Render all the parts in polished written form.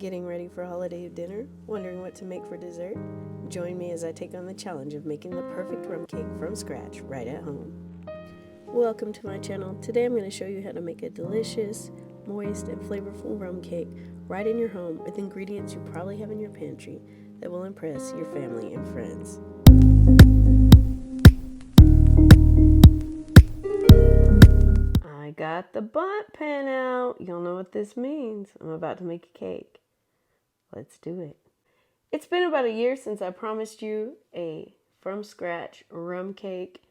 Getting ready for holiday dinner? Wondering what to make for dessert? Join me as I take on the challenge of making the perfect rum cake from scratch right at home. Welcome to my channel. Today I'm going to show you how to make a delicious, moist, and flavorful rum cake right in your home with ingredients you probably have in your pantry that will impress your family and friends. I got the bundt pan out. You'll know what this means. I'm about to make a cake. Let's do it. It's been about a year since I promised you a from scratch rum cake.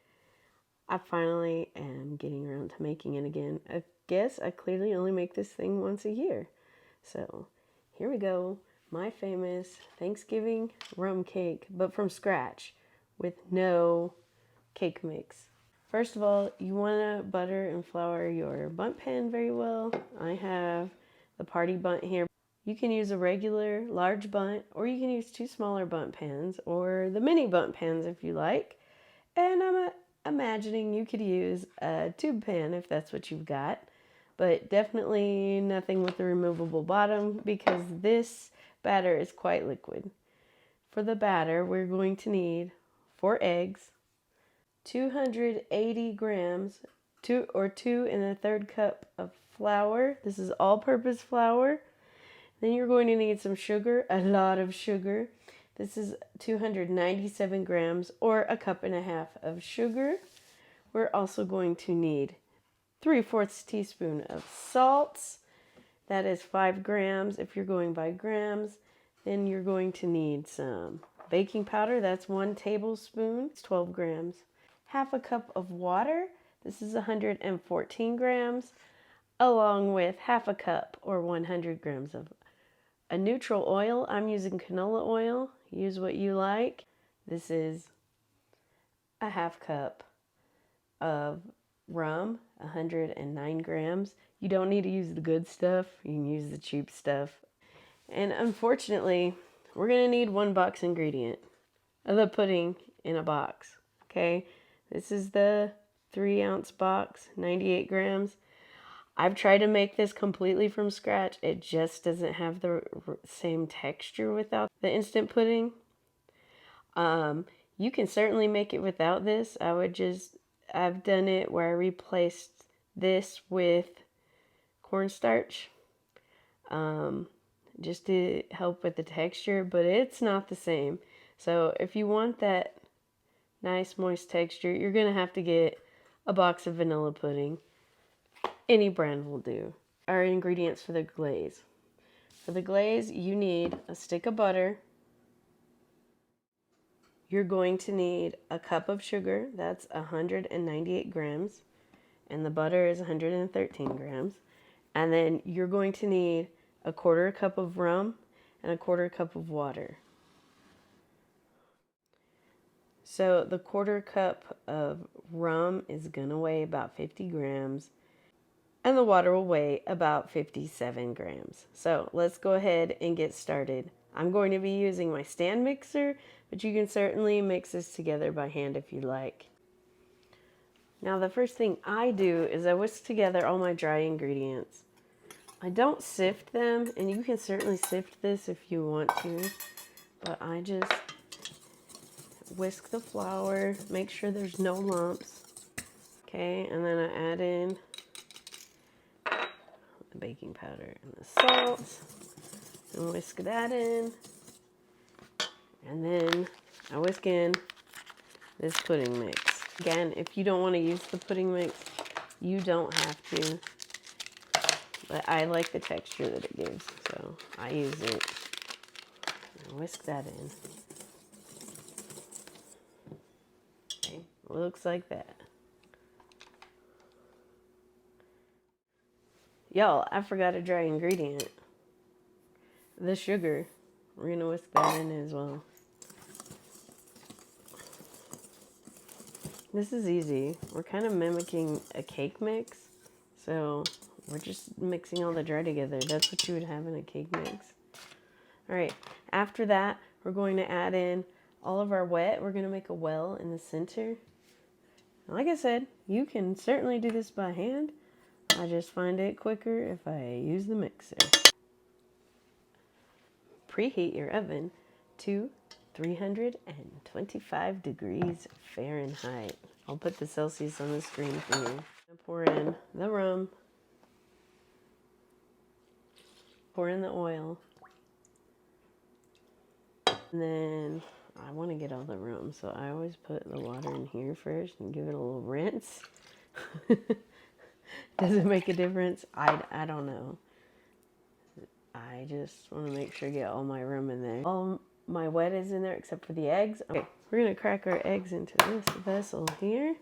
I finally am getting around to making it again. I guess I clearly only make this thing once a year. So here we go. My famous Thanksgiving rum cake, but from scratch with no cake mix. First of all, you want to butter and flour your bundt pan very well. I have the party bundt here. You can use a regular large bundt, or you can use two smaller bundt pans, or the mini bundt pans if you like. And I'm imagining you could use a tube pan if that's what you've got, but definitely nothing with a removable bottom because this batter is quite liquid. For the batter, we're going to need 4 eggs, 280 grams, 2 1/3 cup of flour. This is all-purpose flour. Then you're going to need some sugar, a lot of sugar. This is 297 grams or 1.5 cups of sugar. We're also going to need 3/4 teaspoon of salt. That is 5 grams if you're going by grams. Then you're going to need some baking powder. That's 1 tablespoon. It's 12 grams. 1/2 cup of water. This is 114 grams, along with 1/2 cup or 100 grams of a neutral oil. I'm using canola oil. Use what you like. This is 1/2 cup of rum, 109 grams. You don't need to use the good stuff. You can use the cheap stuff. And unfortunately, we're going to need 1 box ingredient of the pudding in a box. Okay, this is the 3-ounce box, 98 grams. I've tried to make this completely from scratch. It just doesn't have the same texture without the instant pudding. You can certainly make it without this. I've done it where I replaced this with cornstarch, just to help with the texture, but it's not the same. So if you want that nice moist texture, you're gonna have to get a box of vanilla pudding. Any brand will do. Our ingredients for the glaze. For the glaze, you need a stick of butter. You're going to need 1 cup of sugar. That's 198 grams. And the butter is 113 grams. And then you're going to need 1/4 cup of rum and 1/4 cup of water. So the 1/4 cup of rum is going to weigh about 50 grams. And the water will weigh about 57 grams. So let's go ahead and get started. I'm going to be using my stand mixer, but you can certainly mix this together by hand if you like. Now the first thing I do is I whisk together all my dry ingredients. I don't sift them, and you can certainly sift this if you want to, but I just whisk the flour, make sure there's no lumps. Okay, and then I add in the baking powder and the salt, and whisk that in, and then I whisk in this pudding mix. Again, if you don't want to use the pudding mix, you don't have to, but I like the texture that it gives, so I use it. And whisk that in. Okay, it looks like that. Y'all, I forgot a dry ingredient. The sugar. We're going to whisk that in as well. This is easy. We're kind of mimicking a cake mix. So we're just mixing all the dry together. That's what you would have in a cake mix. All right. After that, we're going to add in all of our wet. We're going to make a well in the center. Like I said, you can certainly do this by hand. I just find it quicker if I use the mixer. preheat your oven to 325 degrees Fahrenheit. I'll put the Celsius on the screen for you. Pour in the rum. Pour in the oil. And then I want to get all the rum, so I always put the water in here first and give it a little rinse. Does it make a difference? I don't know. I just want to make sure I get all my rum in there. All my wet is in there except for the eggs. Okay, we're going to crack our eggs into this vessel here.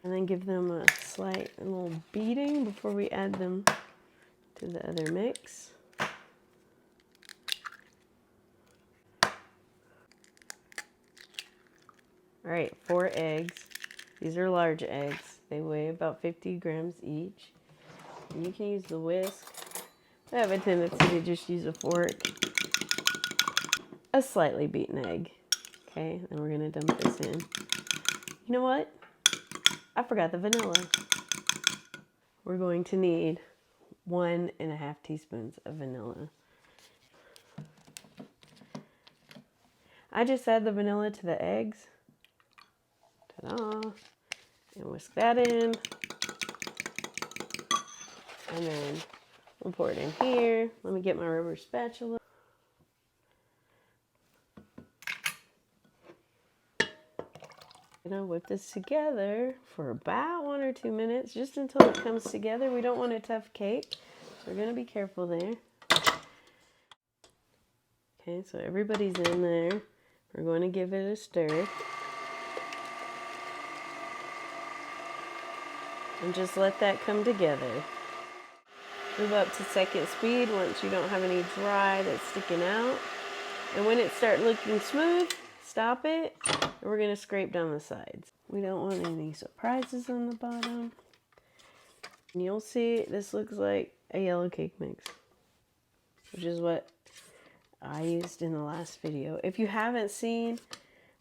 And then give them a slight little beating before we add them to the other mix. All right, 4 eggs. These are large eggs. They weigh about 50 grams each. And you can use the whisk. I have a tendency to just use a fork. A slightly beaten egg. Okay, then we're gonna dump this in. You know what? I forgot the vanilla. We're going to need 1.5 teaspoons of vanilla. I just add the vanilla to the eggs. Ta-da! And whisk that in. And then we'll pour it in here. Let me get my rubber spatula. I'm gonna whip this together for about 1 or 2 minutes, just until it comes together. We don't want a tough cake, so we're gonna be careful there. Okay, so everybody's in there. We're going to give it a stir. And just let that come together. Move up to second speed once you don't have any dry that's sticking out. And when it starts looking smooth, stop it. And we're going to scrape down the sides. We don't want any surprises on the bottom. And you'll see this looks like a yellow cake mix, which is what I used in the last video. If you haven't seen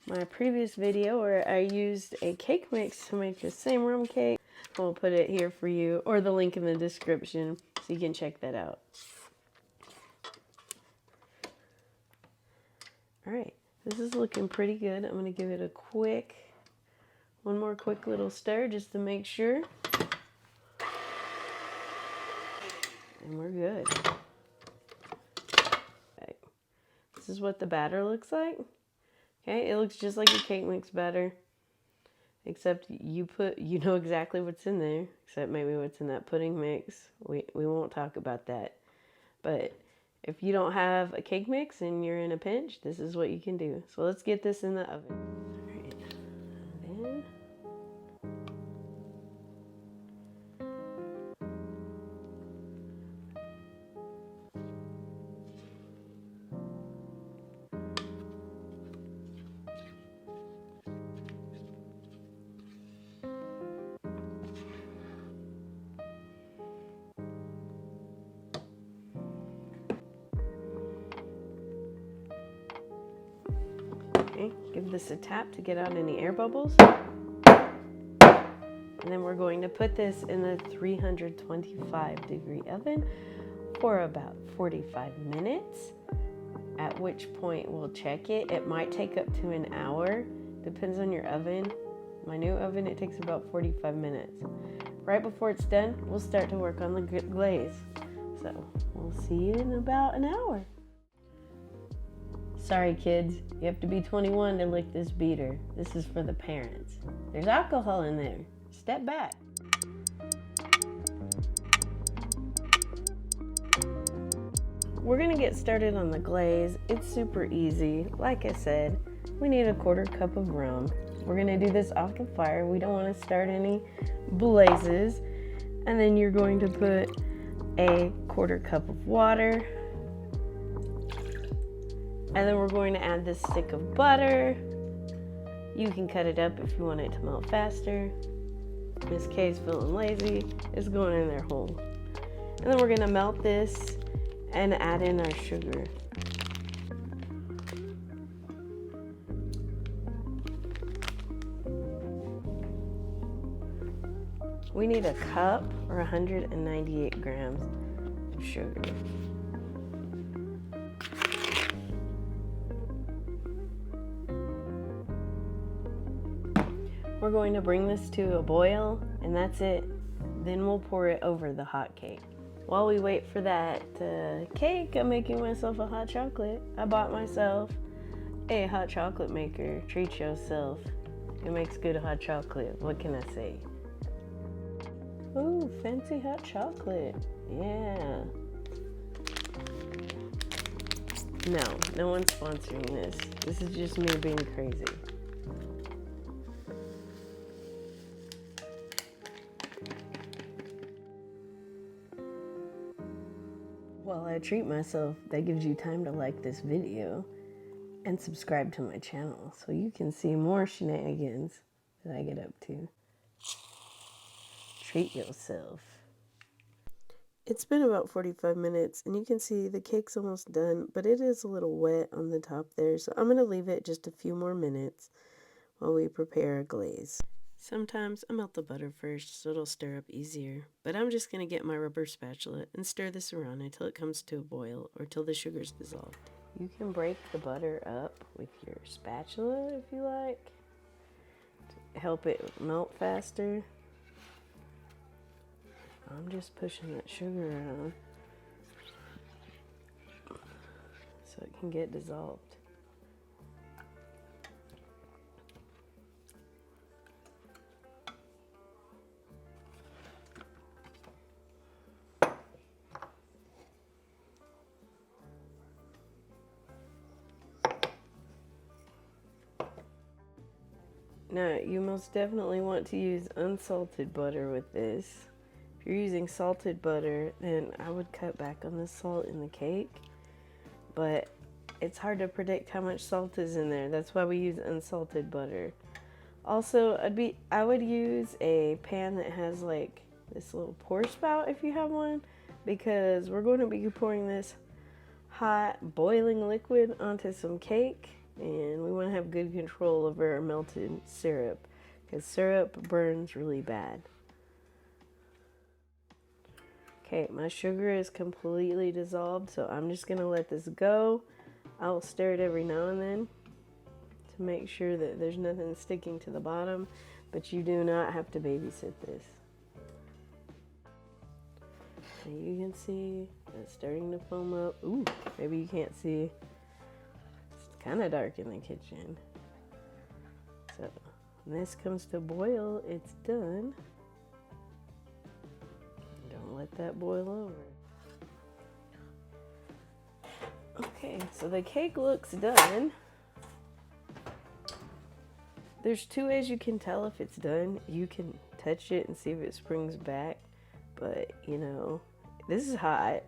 my previous video where I used a cake mix to make the same rum cake, I'll put it here for you, or the link in the description so you can check that out. All right, this is looking pretty good. I'm gonna give it a one more quick little stir just to make sure. And we're good. Okay. This is what the batter looks like. Okay, it looks just like a cake mix batter. Except you know exactly what's in there, except maybe what's in that pudding mix. We won't talk about that. But if you don't have a cake mix and you're in a pinch, this is what you can do. So let's get this in the oven. All right. And okay, give this a tap to get out any air bubbles. And then we're going to put this in the 325 degree oven for about 45 minutes, at which point we'll check it. It might take up to an hour, depends on your oven. My new oven, it takes about 45 minutes. Right before it's done, we'll start to work on the glaze. So we'll see you in about an hour. Sorry kids, you have to be 21 to lick this beater. This is for the parents. There's alcohol in there. Step back. We're gonna get started on the glaze. It's super easy. Like I said, we need a 1/4 cup of rum. We're gonna do this off the fire. We don't wanna start any blazes. And then you're going to put a 1/4 cup of water. And then we're going to add this stick of butter. You can cut it up if you want it to melt faster. Miss Kay's feeling lazy. It's going in there whole. And then we're going to melt this and add in our sugar. We need a cup or 198 grams of sugar. we're going to bring this to a boil, and that's it. Then we'll pour it over the hot cake. While we wait for that cake, I'm making myself a hot chocolate. I bought myself a hot chocolate maker. Treat yourself. It makes good hot chocolate. What can I say? Ooh, fancy hot chocolate. Yeah. No one's sponsoring this. This is just me being crazy. While I treat myself, that gives you time to like this video and subscribe to my channel so you can see more shenanigans that I get up to. Treat yourself. It's been about 45 minutes and you can see the cake's almost done, but it is a little wet on the top there, so I'm going to leave it just a few more minutes while we prepare a glaze. Sometimes I melt the butter first so it'll stir up easier, but I'm just going to get my rubber spatula and stir this around until it comes to a boil or till the sugar's dissolved. You can break the butter up with your spatula if you like to help it melt faster. I'm just pushing that sugar around so it can get dissolved. Now, you most definitely want to use unsalted butter with this. If you're using salted butter, then I would cut back on the salt in the cake. But it's hard to predict how much salt is in there. That's why we use unsalted butter. Also, I would use a pan that has like this little pour spout if you have one, because we're going to be pouring this hot boiling liquid onto some cake. And we want to have good control over our melted syrup, because syrup burns really bad. Okay, my sugar is completely dissolved, so I'm just going to let this go. I'll stir it every now and then to make sure that there's nothing sticking to the bottom, but you do not have to babysit this. And you can see it's starting to foam up. Ooh, maybe you can't see. Kind of dark in the kitchen. So when this comes to boil, it's done. Don't let that boil over. Okay, so the cake looks done. There's two ways you can tell if it's done. You can touch it and see if it springs back, but you know, this is hot,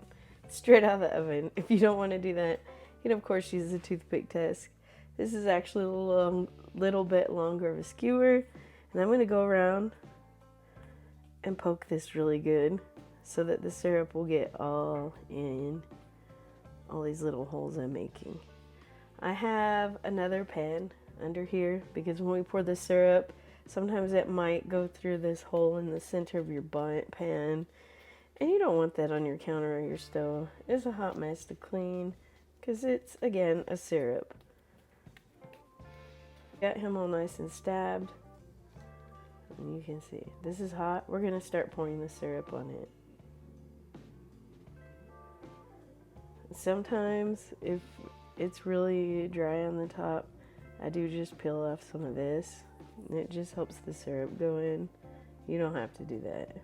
straight out of the oven. If you don't want to do that, you can of course use a toothpick test. This is actually a little bit longer of a skewer, and I'm going to go around and poke this really good so that the syrup will get all in all these little holes I'm making. I have another pan under here because when we pour the syrup, sometimes it might go through this hole in the center of your pan, and you don't want that on your counter or your stove. It's a hot mess to clean because it's, again, a syrup. Got him all nice and stabbed, and you can see this is hot. We're going to start pouring the syrup on it. Sometimes if it's really dry on the top, I do just peel off some of this. It just helps the syrup go in. You don't have to do that.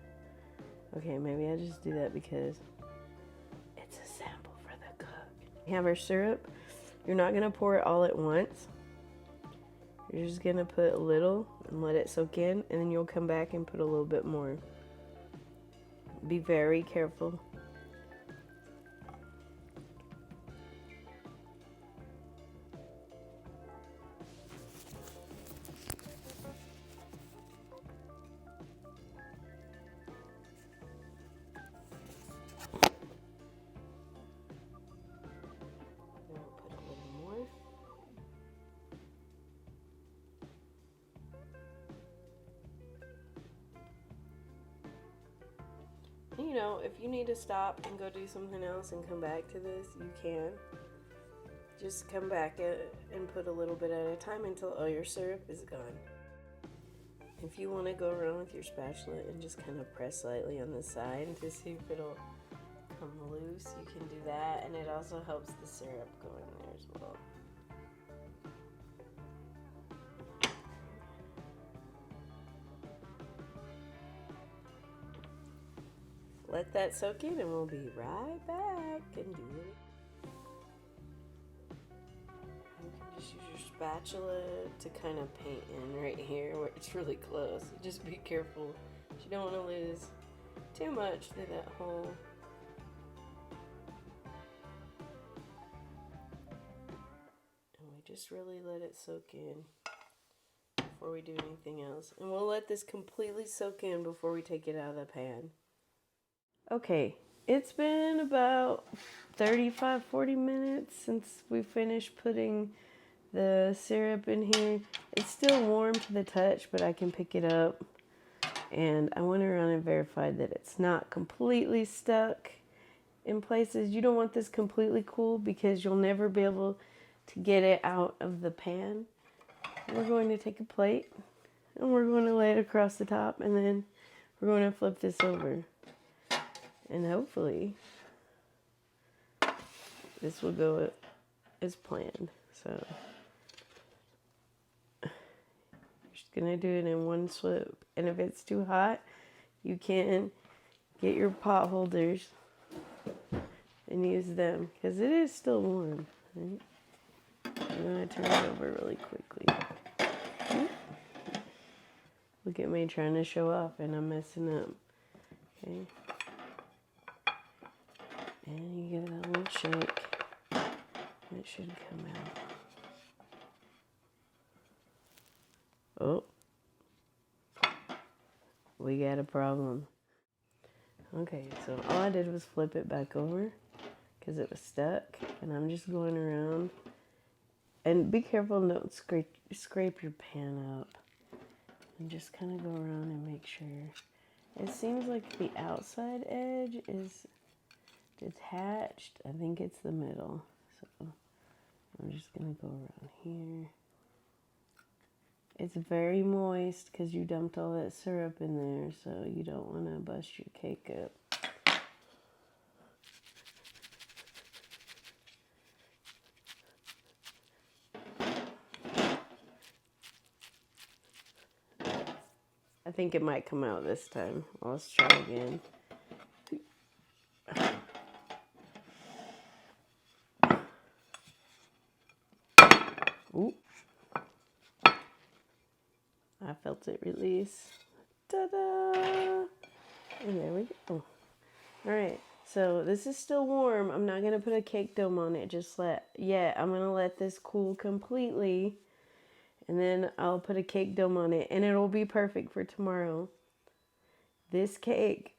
Okay, maybe I just do that because it's a sample for the cook. We have our syrup. You're not going to pour it all at once. You're just going to put a little and let it soak in, and then you'll come back and put a little bit more. Be very careful. You know, if you need to stop and go do something else and come back to this, you can. Just come back and put a little bit at a time until all your syrup is gone. If you want to go around with your spatula and just kind of press slightly on the side to see if it'll come loose, you can do that, and it also helps the syrup go in there as well. Let that soak in and we'll be right back and do it. You can just use your spatula to kind of paint in right here where it's really close. Just be careful. You don't want to lose too much through that hole. And we just really let it soak in before we do anything else. And we'll let this completely soak in before we take it out of the pan. Okay, it's been about 35-40 minutes since we finished putting the syrup in here. It's still warm to the touch, but I can pick it up. And I went around and verified that it's not completely stuck in places. You don't want this completely cool because you'll never be able to get it out of the pan. We're going to take a plate and we're going to lay it across the top, and then we're going to flip this over. And hopefully this will go as planned. So you're just gonna do it in one swoop. And if it's too hot, you can get your pot holders and use them because it is still warm. Right? I'm gonna turn it over really quickly. Look at me trying to show off and I'm messing up. Okay. And you give it a little shake, and it should come out. Oh, we got a problem. Okay, so all I did was flip it back over because it was stuck, and I'm just going around. And be careful, don't scrape your pan up. And just kind of go around and make sure. It seems like the outside edge is detached. I think it's the middle. So I'm just gonna go around here. It's very moist because you dumped all that syrup in there, so you don't want to bust your cake up. I think it might come out this time. Let's try again. Ooh. I felt it release. Ta-da! And there we go. Alright, so this is still warm. I'm not going to put a cake dome on it just yet. I'm going to let this cool completely. And then I'll put a cake dome on it. And it'll be perfect for tomorrow. This cake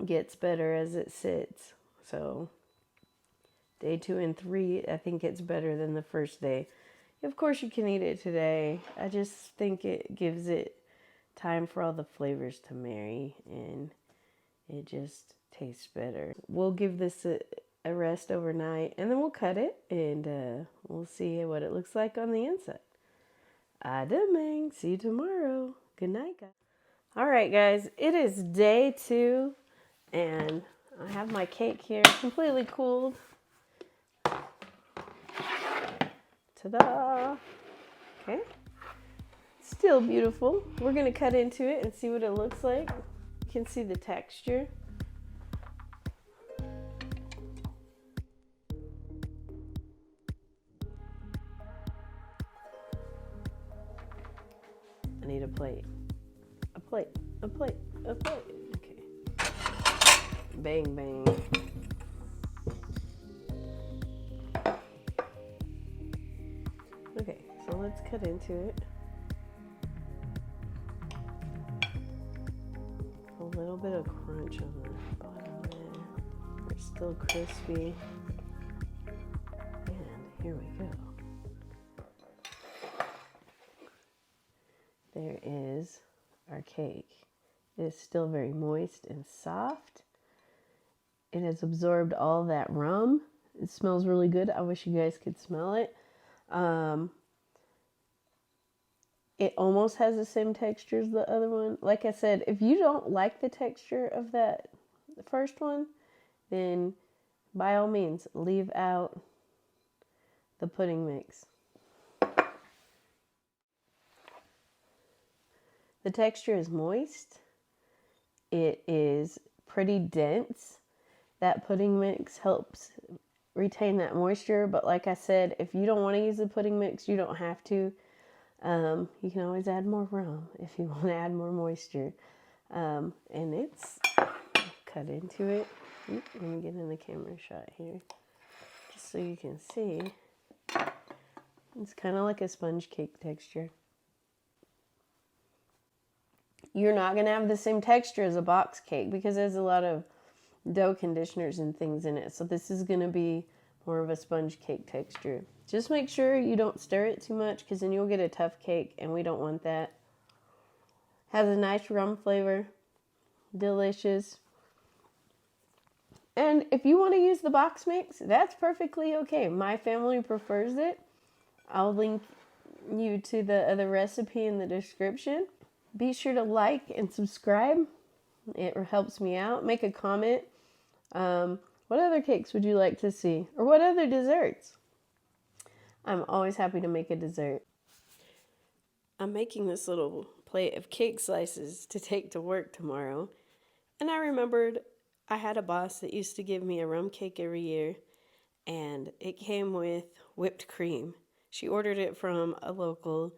gets better as it sits. So day 2 and 3, I think it's better than the first day. Of course, you can eat it today. I just think it gives it time for all the flavors to marry, and it just tastes better. We'll give this a rest overnight, and then we'll cut it, and we'll see what it looks like on the inside. Ademang. See you tomorrow. Good night, guys. All right, guys. It is day 2, and I have my cake here completely cooled. Ta-da! Okay. Still beautiful. We're going to cut into it and see what it looks like. You can see the texture. I need a plate. A plate. A plate. A plate. Okay. Bang, bang. Okay, so let's cut into it. A little bit of crunch on the bottom there. It's still crispy. And here we go. There is our cake. It is still very moist and soft. It has absorbed all that rum. It smells really good. I wish you guys could smell it. It almost has the same texture as the other one. Like I said, if you don't like the texture of that first one, then by all means, leave out the pudding mix. The texture is moist. It is pretty dense. That pudding mix helps retain that moisture, but like I said, if you don't want to use the pudding mix, you don't have to. You can always add more rum if you want to add more moisture. And it's cut into it. Let me get in the camera shot here, just so you can see. It's kind of like a sponge cake texture. You're not going to have the same texture as a box cake because there's a lot of dough conditioners and things in it. So this is going to be more of a sponge cake texture. Just make sure you don't stir it too much because then you'll get a tough cake and we don't want that. Has a nice rum flavor. Delicious. And if you want to use the box mix, that's perfectly okay. My family prefers it. I'll link you to the other recipe in the description. Be sure to like and subscribe. It helps me out. Make a comment. What other cakes would you like to see? Or what other desserts? I'm always happy to make a dessert. I'm making this little plate of cake slices to take to work tomorrow. And I remembered I had a boss that used to give me a rum cake every year. And it came with whipped cream. She ordered it from a local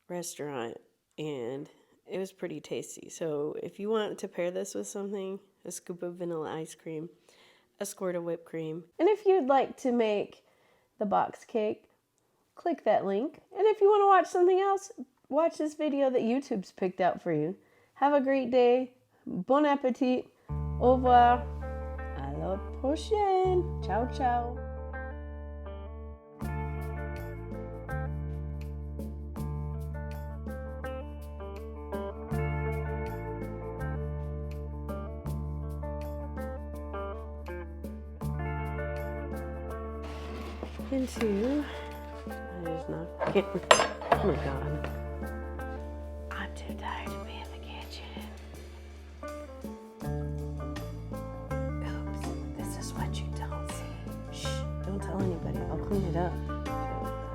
restaurant. And it was pretty tasty. So if you want to pair this with something, a scoop of vanilla ice cream, a squirt of whipped cream. And if you'd like to make the box cake, click that link. And if you want to watch something else, watch this video that YouTube's picked out for you. Have a great day. Bon appetit. Au revoir. À la prochaine. Ciao, ciao. Into, I just knocked it. Oh my god. I'm too tired to be in the kitchen. Oops, this is what you don't see. Shh, don't tell anybody. I'll clean it up. So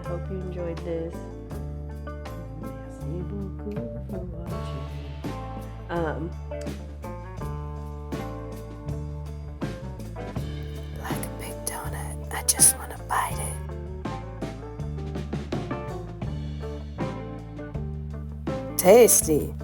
I hope you enjoyed this. Merci beaucoup for watching. Like a big donut, I just want to bite it. Tasty.